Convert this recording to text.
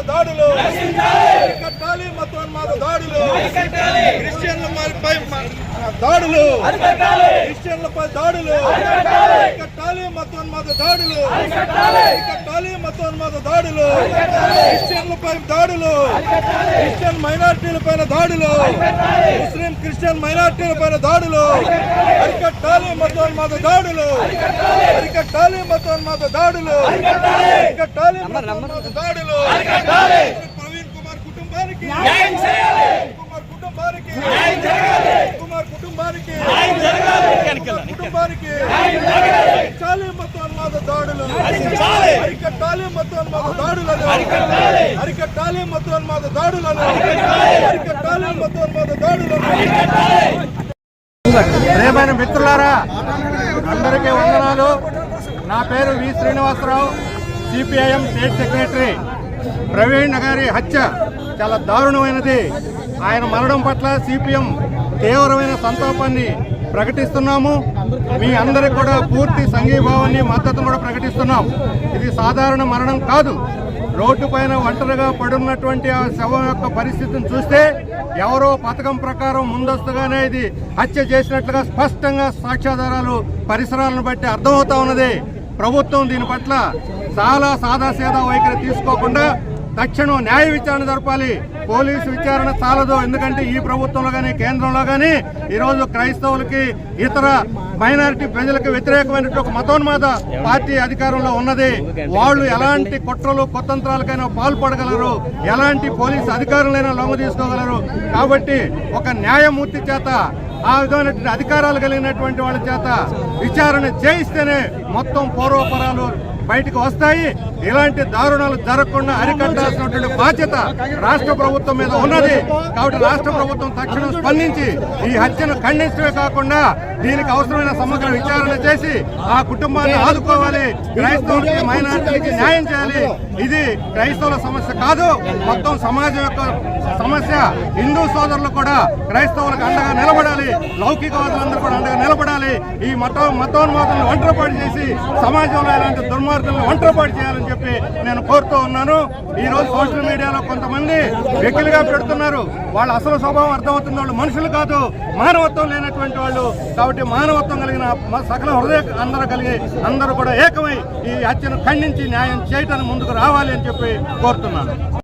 దాడులు అరికట్టాలి, మతోన్మాద దాడులు క్రిస్టియన్లపై దాడులు క్రిస్టియన్లపై దాడులు అరికట్టాలి, మతోన్మాద దాడులు అరికట్టాలి, మతోన్మాద దాడులు క్రిస్టియన్లపై దాడులు క్రిస్టియన్ మైనార్టీలపైన దాడులు ముస్లిం క్రిస్టియన్ మైనార్టీలపైన దాడులు అరికట్టాలి, మతోన్మాద దాడులు అరికట్టాలి, మతోన్మాద దాడులు అరికట్టాలి, మతోన్మాద దాడులు ప్రవీణ్ కుమార్ కుటుంబానికి న్యాయం చేయాలి, కుటుంబానికి న్యాయం చేయాలి, కుటుంబానికి న్యాయం జరగాలి, కుటుంబానికి న్యాయం జరగాలి, అరికట్టాలి, మతోన్మాద దాడులు అరికట్టాలి, మతోన్మాద దాడులను అరికట్టాలి, అరికట్టాలి, మతోన్మాద దాడులను అరికట్టాలి, మతోన్మాద దాడులను అరికట్టాలి. ప్రియమైన మిత్రులారా, అందరికీ వందనాలు. నా పేరు V Srinivasarao, CPIM state secretary. Praveen గారి హత్య చాలా దారుణమైనది. ఆయన మరణం పట్ల సిపిఎం తీవ్రమైన సంతాపాన్ని ప్రకటిస్తున్నాము. మీ అందరికి కూడా పూర్తి సంఘీభావాన్ని మద్దతు కూడా ప్రకటిస్తున్నాం. ఇది సాధారణ మరణం కాదు. రోడ్డు పైన ఒంటరిగా పడున్నటువంటి ఆ శవం యొక్క పరిస్థితిని చూస్తే ఎవరో పథకం ప్రకారం ముందస్తుగానే ఇది హత్య చేసినట్లుగా స్పష్టంగా సాక్ష్యాధారాలు పరిసరాలను బట్టి అర్థమవుతా ఉన్నది. ప్రభుత్వం దీని పట్ల చాలా సాదాసీదా వైఖరి తీసుకోకుండా తక్షణం న్యాయ విచారణ జరపాలి. పోలీసు విచారణ చాలదు. ఎందుకంటే ఈ ప్రభుత్వంలో కానీ కేంద్రంలో కానీ ఈరోజు క్రైస్తవులకి ఇతర మైనారిటీ ప్రజలకు వ్యతిరేకమైనటువంటి ఒక మతోన్మాద పార్టీ అధికారంలో ఉన్నది. వాళ్ళు ఎలాంటి కుట్రలు కుతంత్రాలకైనా పాల్పడగలరు, ఎలాంటి పోలీసు అధికారులైనా లొంగ తీసుకోగలరు. కాబట్టి ఒక న్యాయమూర్తి చేత ఆ విధమైనటువంటి అధికారాలు కలిగినటువంటి వాళ్ళ చేత విచారణ చేయిస్తేనే మొత్తం పూర్వపరాలు బయటకు వస్తాయి. ఇలాంటి దారుణాలు జరగకుండా అరికట్టాల్సినటువంటి బాధ్యత రాష్ట్ర ప్రభుత్వం మీద ఉన్నది. కాబట్టి రాష్ట్ర ప్రభుత్వం తక్షణం స్పందించి ఈ హత్యను ఖండించడమే కాకుండా దీనికి అవసరమైన సమగ్ర విచారణ చేసి ఆ కుటుంబాన్ని ఆదుకోవాలి. క్రైస్తవులకి మైనారిటీలకి న్యాయం చేయాలి. ఇది క్రైస్తవుల సమస్య కాదు, మొత్తం సమాజం యొక్క సమస్య. హిందూ సోదరులు కూడా క్రైస్తవులకు అండగా నిలబడాలి, లౌకికవాదులందరూ కూడా అండగా నిలబడాలి. ఈ మతోన్మాదులను ఒంటరిపాటు చేసి సమాజంలో ఇలాంటి దుర్మార్గులను ఒంటరిపాటు చేయాలని చెప్పి నేను కోరుతూ ఉన్నాను. ఈ రోజు సోషల్ మీడియాలో కొంతమంది వెకిలిగా పెడుతున్నారు. వాళ్ళ అసలు స్వభావం అర్థమవుతున్న వాళ్ళు మనుషులు కాదు, మానవత్వం లేనటువంటి వాళ్ళు. కాబట్టి మానవత్వం కలిగిన సకల హృదయ అందరూ కూడా ఏకమై ఈ హత్యను ఖండించి న్యాయం చేయటానికి ముందుకు రావాలి అని చెప్పి కోరుతున్నాను.